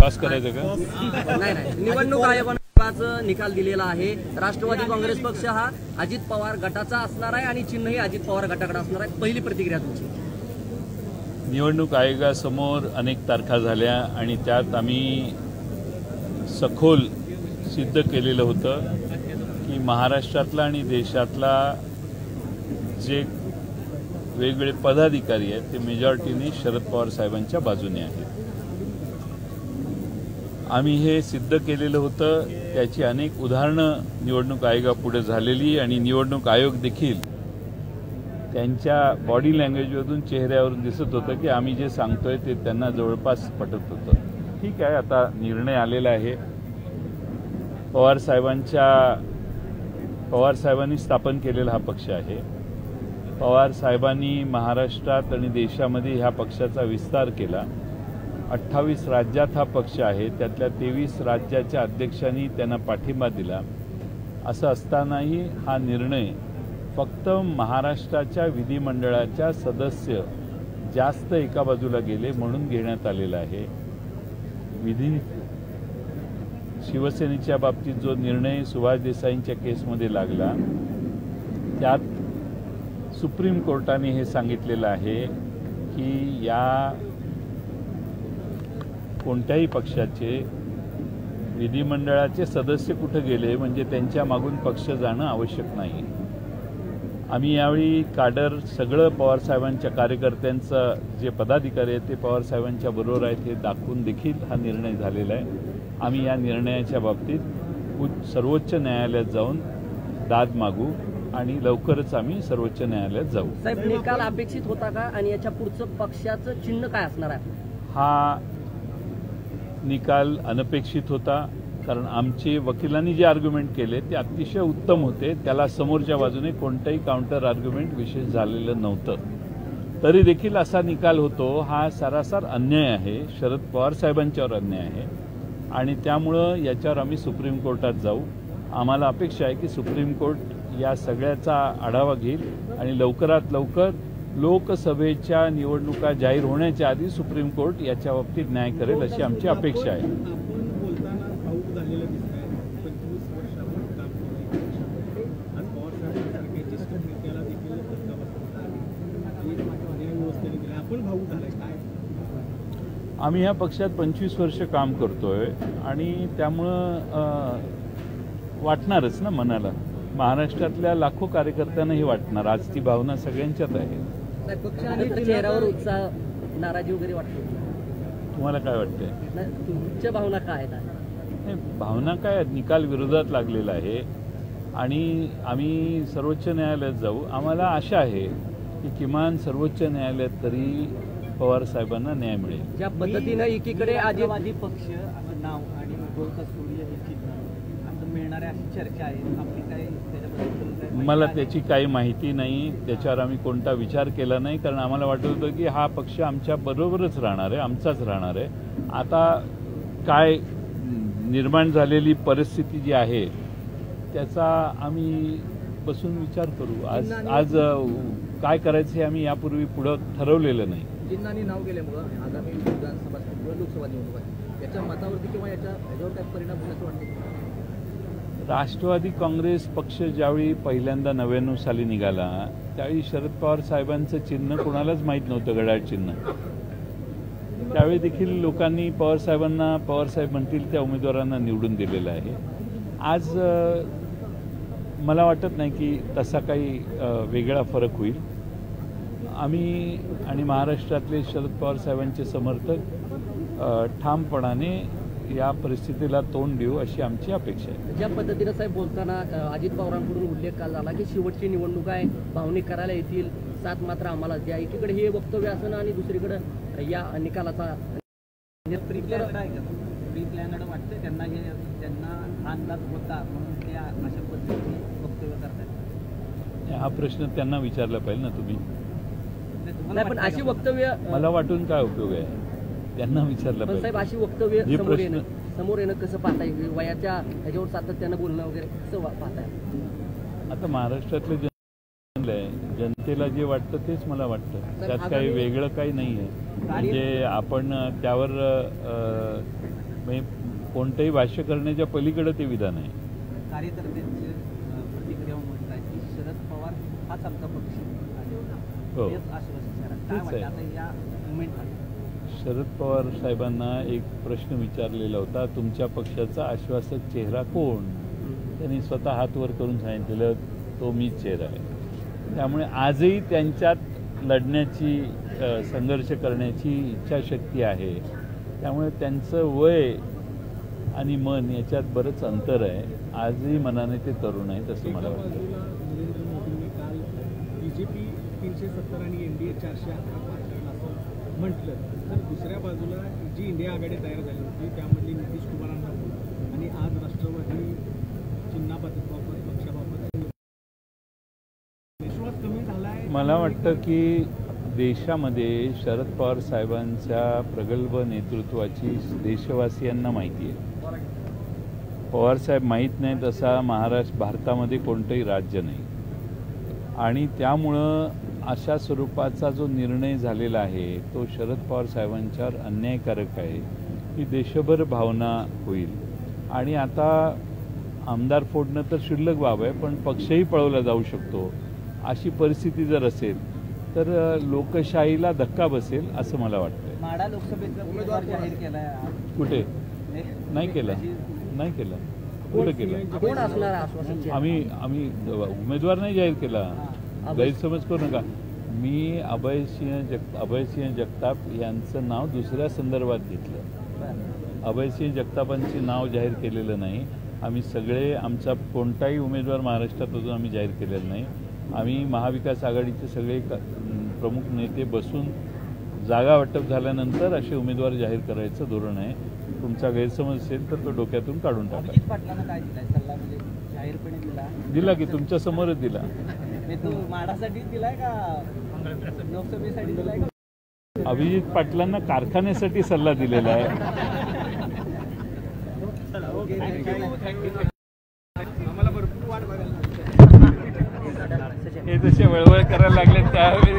Cross करायचं का? नाही, निवडणूक आयोगानं निकाल दिलेला आहे. राष्ट्रवादी काँग्रेस पक्ष हा अजित पवार गटाचा असणार आहे आणि चिन्हही अजित पवार गटाकडे असणार आहे. पहिली प्रतिक्रिया तुमची? निवडणूक आयोगासमोर अनेक तारखा झाल्या आणि त्यात आम्ही सखोल सिद्ध केलेलं होतं की महाराष्ट्रातला आणि देशातला जे वेगवेगळे पदाधिकारी आहेत ते मेजॉरिटीने शरद पवार साहेबांच्या बाजूने आहेत. आम्ही हे सिद्ध केलेलं होतं. त्याची अनेक उदाहरणं निवडणूक आयोगापुढे झालेली आणि निवडणूक आयोग देखील त्यांच्या बॉडी लँग्वेजमधून चेहऱ्यावरून दिसत होतं की आम्ही जे सांगतोय ते त्यांना जवळपास पटत होतं. ठीक आहे, आता निर्णय आलेला आहे. पवार साहेबांनी स्थापन केलेला हा पक्ष आहे. पवार साहेबांनी महाराष्ट्रात आणि देशामध्ये ह्या पक्षाचा विस्तार केला. 28 राज्यात हा पक्ष आहे. त्यातल्या 23 राज्याच्या अध्यक्षांनी त्यांना पाठिंबा दिला. असं असतानाही हा निर्णय फक्त महाराष्ट्राच्या विधिमंडळाच्या सदस्य जास्त एका बाजूला गेले म्हणून घेण्यात आलेला आहे. शिवसेनेच्या बाबतीत जो निर्णय सुभाष देसाईंच्या केसमध्ये लागला त्यात सुप्रीम कोर्टाने हे सांगितलेलं आहे की या कोणत्याही पक्षाचे विधिमंडळाचे सदस्य कुठे गेले म्हणजे त्यांच्या मागून पक्ष जाणं आवश्यक नाही. आम्ही यावेळी काडर सगळं पवारसाहेबांच्या कार्यकर्त्यांचं जे पदाधिकारी आहेत ते पवारसाहेबांच्या बरोबर आहेत हे दाखवून देखील हा निर्णय झालेला आहे. आम्ही या निर्णयाच्या बाबतीत सर्वोच्च न्यायालयात जाऊन दाद मागू आणि लवकरच आम्ही सर्वोच्च न्यायालयात जाऊ. साहेब, निकाल अपेक्षित होता का आणि याच्या पुढचं पक्षाचं चिन्ह काय असणार आहे? हा निकाल अनपेक्षित होता कारण आमचे वकिलांनी जे आर्ग्युमेंट केले ते अतिशय उत्तम होते. त्याला समोरच्या बाजूने कोणतंही काउंटर आर्ग्युमेंट विशेष झालेलं नव्हतं. तरी देखील असा निकाल होतो हा सरासर अन्याय आहे. शरद पवार साहेबांच्यावर अन्याय आहे आणि त्यामुळं याच्यावर आम्ही सुप्रीम कोर्टात जाऊ. आम्हाला अपेक्षा आहे की सुप्रीम कोर्ट या सगळ्याचा आढावा घेईल आणि लवकरात लवकर लोकसभेच्या निवडणुका जाहीर होण्याच्या आधी सुप्रीम कोर्ट याच्या बाबतीत न्याय करेल अशी आमची अपेक्षा आहे. आम्ही ह्या पक्षात 25 वर्ष काम करतोय आणि त्यामुळं वाटणारच ना मनाला. महाराष्ट्रातल्या लाखो कार्यकर्त्यांना हे वाटणार. आज ती भावना सगळ्यांच्यात आहे. चेहऱ्यावर उत्साह, नाराजी वगैरे वाटते? तुम्हाला काय वाटतंय? तुमच्या भावना काय आहेत? भावना काय, निकाल विरोधात लागलेला आहे आणि आम्ही सर्वोच्च न्यायालयात जाऊ. आम्हाला आशा आहे की किमान सर्वोच्च न्यायालयात तरी पवार साहेबांना न्याय मिळेल. ज्या पद्धतीनं एकीकडे आदिवासी पक्ष असं नाव आणि गोलकस्तुरी हे चिन्ह मिळणार आहे अशी चर्चा आहे. आपली काय त्याच्याबद्दल? मला त्याची काही माहिती नाही. त्याच्यावर आम्ही कोणता विचार केला नाही कारण आम्हाला वाटत होतं की हा पक्ष आमच्या बरोबरच राहणार आहे, आमचाच राहणार आहे. आता काय निर्माण झालेली परिस्थिती जी आहे त्याचा आम्ही बसून विचार करू. आज काय करायचं हे आम्ही यापूर्वी पुढं ठरवलेलं नाही. चिन्हांनी नाव गेल्यामुळं आगामी विधानसभा लोकसभा निवडणूक याच्या मतावरती किंवा याच्यावर काय परिणाम होण्याचं वाटतं? राष्ट्रवादी काँग्रेस पक्ष ज्यावेळी पहिल्यांदा 99 साली निघाला त्यावेळी शरद पवार साहेबांचं चिन्ह कोणालाच माहीत नव्हतं, घड्याळ चिन्ह. त्यावेळी देखील लोकांनी पवारसाहेबांना पवारसाहेब म्हणतील त्या उमेदवारांना निवडून दिलेलं आहे. आज मला वाटत नाही की तसा काही वेगळा फरक होईल. आम्ही आणि महाराष्ट्रातले शरद पवार साहेबांचे समर्थक ठामपणाने या परिस्थितीला तोंड देऊ अशी आमची अपेक्षा आहे. ज्या पद्धतीनं साहेब बोलताना अजित पवारांकडून उल्लेख काल झाला की शेवटची निवडणूक आहे, भावनिक करायला येतील, साथ मात्र आम्हाला द्या. एकीकडे हे वक्तव्य असणं आणि दुसरीकडे या निकालाचा प्री प्लॅनड वाटतं त्यांना अंदाज होता म्हणून ते अशा पद्धतीने वक्तव्य करतात. हा प्रश्न त्यांना विचारला पाहिजे ना तुम्ही. नाही, पण अशी वक्तव्य मला वाटून काय उपयोग आहे, त्यांना विचारलं पाहिजे. साहेब अशी वक्तव्य समोर येणं कसं पाहताय? वयाच्या ह्याच्यावर सातत्यानं बोलणं वगैरे कसं पाहताय? आता महाराष्ट्रातले जनतेला जे वाटतं तेच मला वाटतं. त्यात काही वेगळं काही नाही आहे. म्हणजे आपण त्यावर म्हणजे कोणतंही भाष्य करण्याच्या पलीकडे ते विधान आहे. कार्यकर्त्यांची प्रतिक्रिया म्हणत आहेत की शरद पवार हाच आमचा पक्ष हो. हेच आश्वासन करा. काय तेच आहे. वाटतं आता या मुवमेंटमध्ये? शरद पवार साहेबांना एक प्रश्न विचारलेला होता, तुमच्या पक्षाचा आश्वासक चेहरा कोण? त्यांनी स्वतः हात वर करून सांगितलेलं तो मीच चेहरा आहे. त्यामुळे आजही त्यांच्यात लढण्याची संघर्ष करण्याची इच्छाशक्ती आहे. त्यामुळे त्यांचं वय आणि मन याच्यात बरंच अंतर आहे. आजही मनाने ते तरुण आहेत असं मला वाटतं. नरेंद्र मोदींनी काल बीजेपी 370 आणि एनडीए 411 पार करेल असं म्हटलं, तर दुसऱ्या बाजूला जी इंडिया आघाडी तयार झाली होती त्यामधली नितीश कुमारांना आणि आज राष्ट्रवादी चिन्हाबाबत पक्षाबाबत विश्वास कमी झालाय. मला वाटतं की देशामध्ये शरद पवार साहेबांच्या प्रगल्भ नेतृत्वाची देशवासियांना माहिती आहे. पवारसाहेब माहीत नाहीत असा भारतामध्ये कोणतंही राज्य नाही. आणि त्यामुळं अशा स्वरूपाचा जो निर्णय झालेला आहे तो शरद पवार साहेबांच्यावर अन्यायकारक आहे. ही देशभर भावना होईल. आणि आता आमदार फोडणं तर क्षुल्लक बाब आहे, पण पक्षही पळवला जाऊ शकतो. अशी परिस्थिती जर असेल तर लोकशाहीला धक्का बसेल असं मला वाटतं. माढा लोकसभेचा उमेदवार जाहीर केलाय. कुठे? नाही केलं. नाही केलं. कुठं केलं? कोण असणार आश्वासन चेहरा? आम्ही उमेदवार नाही जाहीर केला. गैरसमज करू नका. मी अभयसिंह जगताप यांचं नाव दुसऱ्या संदर्भात घेतलं. अभयसिंह जगतापांचे नाव जाहीर केलेलं नाही. आम्ही सगळे आमचा कोणताही उमेदवार महाराष्ट्रात अजून आम्ही जाहीर केलेला नाही. आम्ही महाविकास आघाडीचे सगळे प्रमुख नेते बसून जागा वाटप झाल्यानंतर असे उमेदवार जाहीर करायचं धोरण आहे. तुमचा गैरसमज असेल तर तो डोक्यातून काढून टाका. अभिजित पाटलांना काय दिलाय सल्ला? म्हणजे जाहीरपणे दिला की तुमच्या समोरच दिला. तो माढासाठी दिलाय का लोकसभेसाठी दिलाय का? अभिजित पाटलांना कारखान्यासाठी सल्ला दिलेला आहे. आम्हाला भरपूर वाट बघायला हे जसे वळवळ करायला लागले त्यावेळी